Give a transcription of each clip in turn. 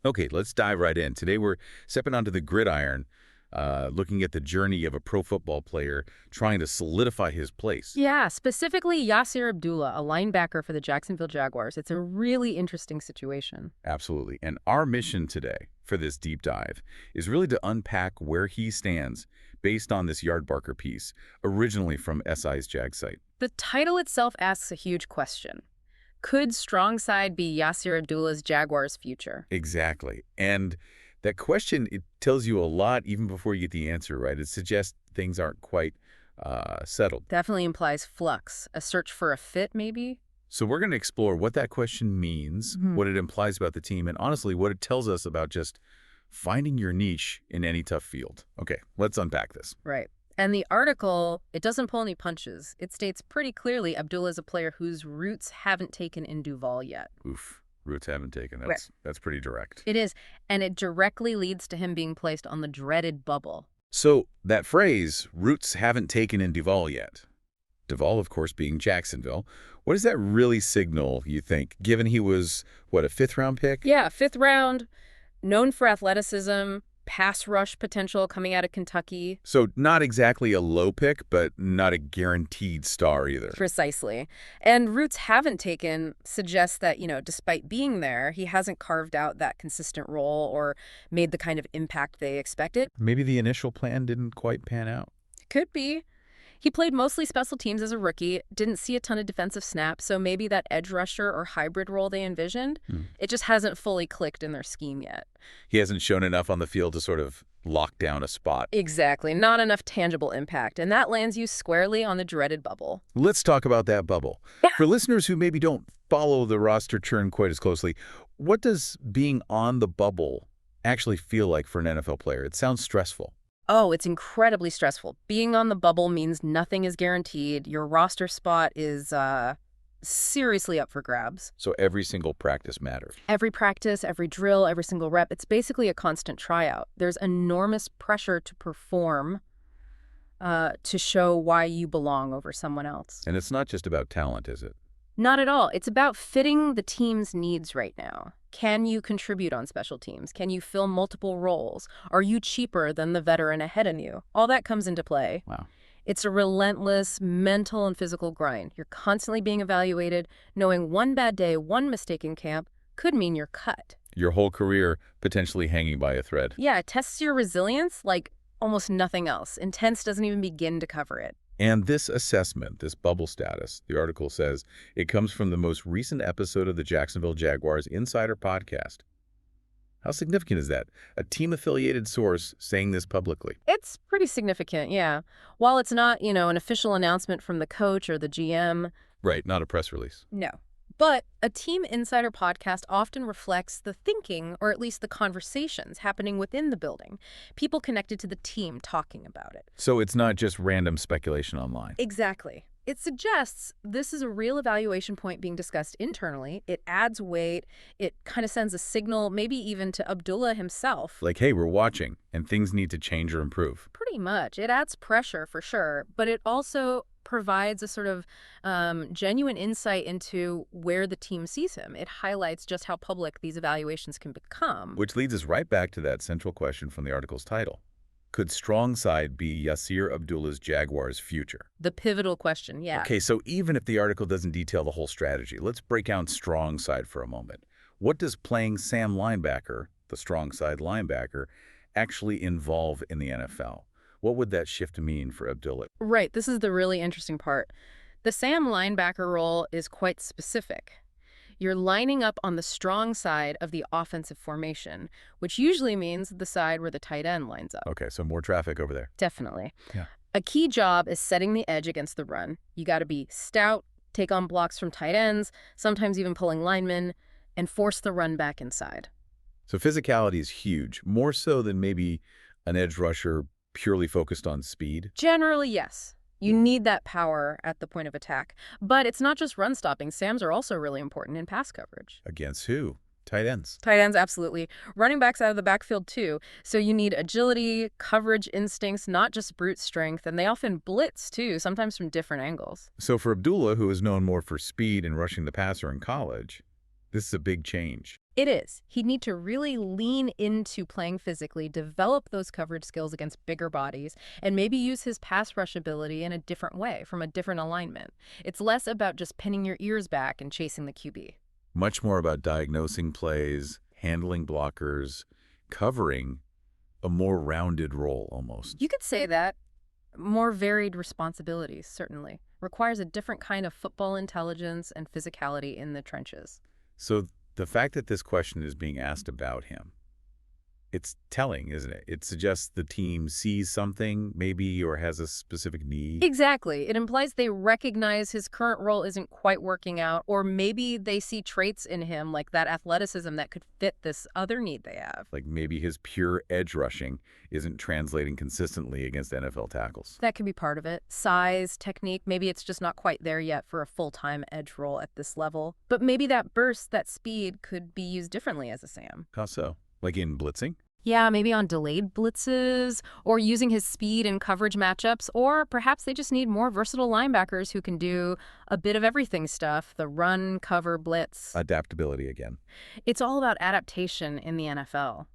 Okay, let's dive right in. Today we're stepping onto the gridiron, looking at the journey of a pro football player trying to solidify his place. Yeah, specifically Yasir Abdullah, a linebacker for the Jacksonville Jaguars. It's a really interesting situation. Absolutely. And our mission today for this deep dive is really to unpack where he stands based on this Yardbarker piece, originally from SI's Jag site. The title itself asks a huge question. Could strong side be Yasir Abdullah's Jaguars' future? Exactly. And that question, it tells you a lot even before you get the answer, right? It suggests things aren't quite settled. Definitely implies flux, a search for a fit, maybe? So we're going to explore what that question means, what it implies about the team, and honestly, what it tells us about just finding your niche in any tough field. Okay, let's unpack this. Right. And the article, it doesn't pull any punches. It states pretty clearly Abdullah is a player whose roots haven't taken in Duval yet. Oof, roots haven't taken. Right. That's pretty direct. It is, and it directly leads to him being placed on the dreaded bubble. So that phrase, roots haven't taken in Duval yet. Duval, of course, being Jacksonville. What does that really signal, you think, given he was, what, a fifth-round pick? Yeah, fifth round, known for athleticism, pass rush potential coming out of Kentucky. So not exactly a low pick, but not a guaranteed star either. Precisely. And roots haven't taken suggests that, despite being there, he hasn't carved out that consistent role or made the kind of impact they expected. Maybe the initial plan didn't quite pan out. Could be. He played mostly special teams as a rookie, didn't see a ton of defensive snaps, so maybe that edge rusher or hybrid role they envisioned, it just hasn't fully clicked in their scheme yet. He hasn't shown enough on the field to sort of lock down a spot. Exactly. Not enough tangible impact, and that lands you squarely on the dreaded bubble. Let's talk about that bubble. Yeah. For listeners who maybe don't follow the roster churn quite as closely, what does being on the bubble actually feel like for an NFL player? It sounds stressful. Oh, it's incredibly stressful. Being on the bubble means nothing is guaranteed. Your roster spot is seriously up for grabs. So every single practice matters. Every practice, every drill, every single rep, it's basically a constant tryout. There's enormous pressure to perform to show why you belong over someone else. And it's not just about talent, is it? Not at all. It's about fitting the team's needs right now. Can you contribute on special teams? Can you fill multiple roles? Are you cheaper than the veteran ahead of you? All that comes into play. Wow. It's a relentless mental and physical grind. You're constantly being evaluated, knowing one bad day, one mistake in camp could mean you're cut. Your whole career potentially hanging by a thread. Yeah, it tests your resilience like almost nothing else. Intense doesn't even begin to cover it. And this assessment, this bubble status, the article says, it comes from the most recent episode of the Jacksonville Jaguars Insider podcast. How significant is that? A team-affiliated source saying this publicly. It's pretty significant, yeah. While it's not, an official announcement from the coach or the GM. Right, not a press release. No. But a Team Insider podcast often reflects the thinking, or at least the conversations happening within the building. People connected to the team talking about it. So it's not just random speculation online. Exactly. It suggests this is a real evaluation point being discussed internally. It adds weight. It kind of sends a signal, maybe even to Abdullah himself. Like, hey, we're watching, and things need to change or improve. Pretty much. It adds pressure for sure, but it also provides a sort of genuine insight into where the team sees him. It highlights just how public these evaluations can become. Which leads us right back to that central question from the article's title. Could strong side be Yasir Abdullah's Jaguars' future? The pivotal question, yeah. Okay, so even if the article doesn't detail the whole strategy, let's break down strong side for a moment. What does playing Sam linebacker, the strong side linebacker, actually involve in the NFL? What would that shift mean for Abdullah? Right, this is the really interesting part. The Sam linebacker role is quite specific. You're lining up on the strong side of the offensive formation, which usually means the side where the tight end lines up. Okay, so more traffic over there. Definitely. Yeah. A key job is setting the edge against the run. You got to be stout, take on blocks from tight ends, sometimes even pulling linemen, and force the run back inside. So physicality is huge, more so than maybe an edge rusher purely focused on speed. Generally, yes. You need that power at the point of attack. But it's not just run stopping. Sams are also really important in pass coverage. Against who? Tight ends. Tight ends, absolutely. Running backs out of the backfield, too. So you need agility, coverage instincts, not just brute strength. And they often blitz, too, sometimes from different angles. So for Abdullah, who is known more for speed and rushing the passer in college, this is a big change. It is. He'd need to really lean into playing physically, develop those coverage skills against bigger bodies, and maybe use his pass rush ability in a different way, from a different alignment. It's less about just pinning your ears back and chasing the QB. Much more about diagnosing plays, handling blockers, covering a more rounded role almost. You could say that. More varied responsibilities, certainly. Requires a different kind of football intelligence and physicality in the trenches. So the fact that this question is being asked about him, it's telling, isn't it? It suggests the team sees something, maybe, or has a specific need. Exactly. It implies they recognize his current role isn't quite working out, or maybe they see traits in him like that athleticism that could fit this other need they have. Like maybe his pure edge rushing isn't translating consistently against NFL tackles. That could be part of it. Size, technique, maybe it's just not quite there yet for a full-time edge role at this level. But maybe that burst, that speed, could be used differently as a Sam. How so? Like in blitzing? Yeah, maybe on delayed blitzes, or using his speed in coverage matchups, or perhaps they just need more versatile linebackers who can do a bit of everything stuff, the run, cover, blitz. Adaptability again. It's all about adaptation in the NFL.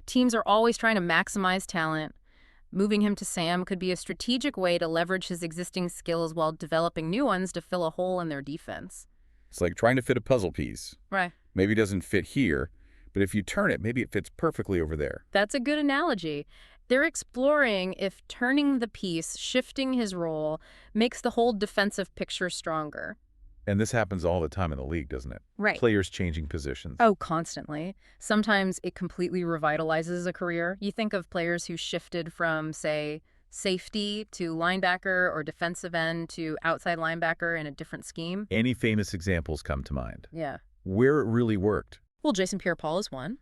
Teams are always trying to maximize talent. Moving him to Sam could be a strategic way to leverage his existing skills while developing new ones to fill a hole in their defense. It's like trying to fit a puzzle piece. Right. Maybe it doesn't fit here, but if you turn it, maybe it fits perfectly over there. That's a good analogy. They're exploring if turning the piece, shifting his role, makes the whole defensive picture stronger. And this happens all the time in the league, doesn't it? Right. Players changing positions. Oh, constantly. Sometimes it completely revitalizes a career. You think of players who shifted from, say, safety to linebacker or defensive end to outside linebacker in a different scheme. Any famous examples come to mind? Yeah. Where it really worked? Well, Jason Pierre-Paul is one.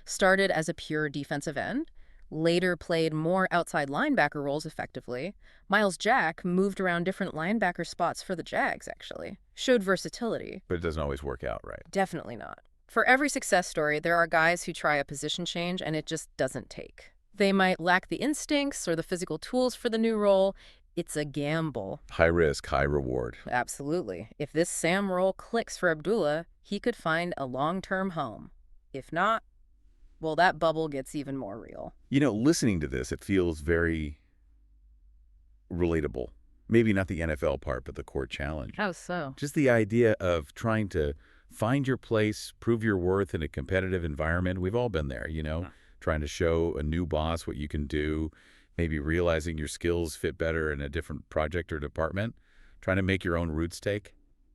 Started as a pure defensive end, later played more outside linebacker roles effectively. Miles Jack moved around different linebacker spots for the Jags, actually. Showed versatility. But it doesn't always work out, right? Definitely not. For every success story, there are guys who try a position change and it just doesn't take. They might lack the instincts or the physical tools for the new role. It's a gamble. High risk, high reward. Absolutely. If this Sam role clicks for Abdullah, he could find a long-term home. If not, well, that bubble gets even more real. You know, listening to this, it feels very relatable. Maybe not the NFL part, but the core challenge. How so? Just the idea of trying to find your place, prove your worth in a competitive environment. We've all been there, you know, trying to show a new boss what you can do, maybe realizing your skills fit better in a different project or department, trying to make your own roots take.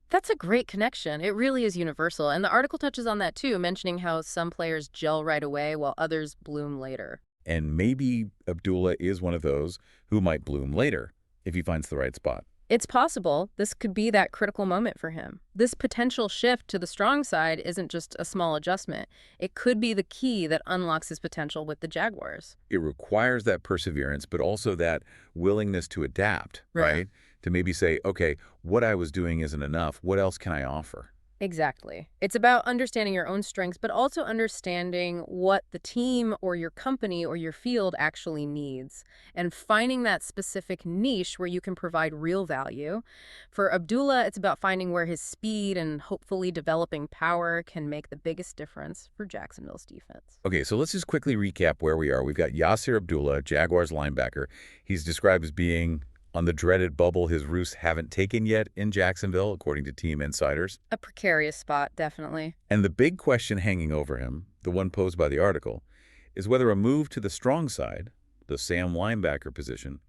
That's a great connection. It really is universal. And the article touches on that too, mentioning how some players gel right away while others bloom later. And maybe Abdullah is one of those who might bloom later if he finds the right spot. It's possible this could be that critical moment for him. This potential shift to the strong side isn't just a small adjustment. It could be the key that unlocks his potential with the Jaguars. It requires that perseverance, but also that willingness to adapt, right? To maybe say, okay, what I was doing isn't enough. What else can I offer? Exactly. It's about understanding your own strengths, but also understanding what the team or your company or your field actually needs and finding that specific niche where you can provide real value. For Abdullah, it's about finding where his speed and hopefully developing power can make the biggest difference for Jacksonville's defense. Okay, so let's just quickly recap where we are. We've got Yasir Abdullah, Jaguars linebacker. He's described as being on the dreaded bubble his Roos haven't taken yet in Jacksonville, according to team insiders. A precarious spot, definitely. And the big question hanging over him, the one posed by the article, is whether a move to the strong side, the Sam linebacker position,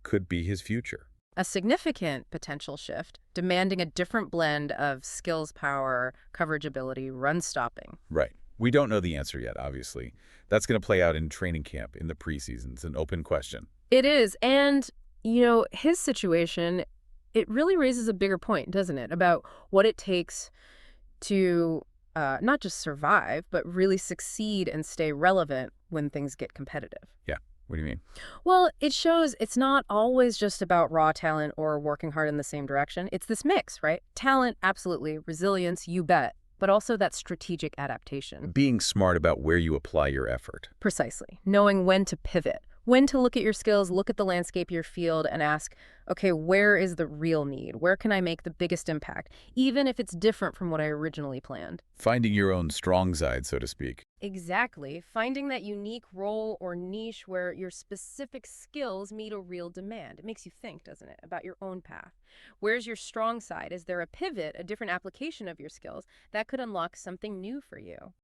could be his future. A significant potential shift, demanding a different blend of skills, power, coverage ability, run stopping. Right. We don't know the answer yet, obviously. That's going to play out in training camp, in the preseason. It's an open question. It is, and you know, his situation, it really raises a bigger point, doesn't it, about what it takes to not just survive, but really succeed and stay relevant when things get competitive. Yeah. What do you mean? Well, it shows it's not always just about raw talent or working hard in the same direction. It's this mix, right? Talent, absolutely. Resilience, you bet. But also that strategic adaptation. Being smart about where you apply your effort. Precisely. Knowing when to pivot, When to look at your skills, look at the landscape, your field, and ask, okay, where is the real need? Where can I make the biggest impact, even if it's different from what I originally planned? Finding your own strong side, so to speak. Exactly. Finding that unique role or niche where your specific skills meet a real demand. It makes you think, doesn't it, about your own path. Where's your strong side? Is there a pivot, a different application of your skills that could unlock something new for you?